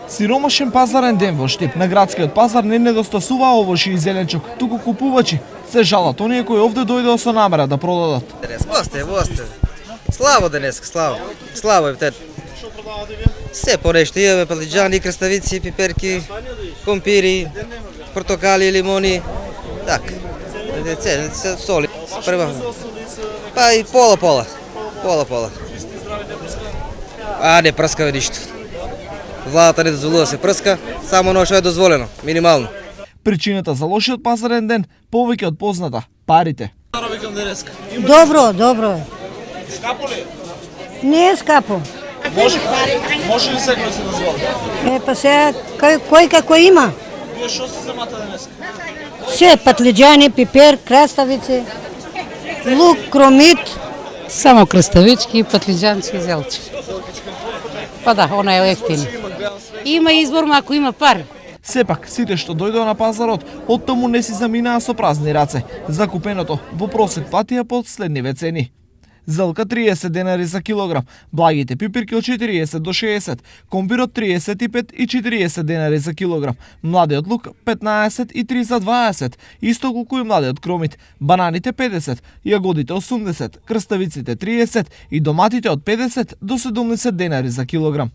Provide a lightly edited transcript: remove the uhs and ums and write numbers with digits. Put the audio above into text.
Сиромашен пазарен ден во Штип. На градскиот пазар не недостасува овошји и зеленчук, туку купувачи се жалат оние кои овде дојдоа со намера да продадат. Восте. Славо денес, славо. Славо е тет. Се по нешто, имаме палиџани, краставици, пиперки, компири, портокали, лимони. Так. Се соли. Па и пола. А не прскава ништо. Владата не дозволува се прска, само оно што е дозволено, минимално. Причината за лошиот пазарен ден повеќе од позната – парите. Добро е. Скапо ли? Не е скапо. Може ли секој се дозволи? Па сега, кој како има? Вие што се земате денес? Се, патлиџани, пипер, краставици, лук, кромит. Само краставички, патлиџанци и зелчи. Па да, она е ефтина. Има избор, ако има пар. Сепак, сите што дојдоа на пазарот, од таму не си заминаа со празни раце. Закупеното во просек платија по следниве цени. Зелка 30 денари за килограм, благите пипирки од 40 до 60, компирот 35 и 40 денари за килограм, младиот лук 15 и 3 за 20, исто колку и младиот кромит, бананите 50, јагодите 80, крставиците 30 и доматите од 50 до 70 денари за килограм.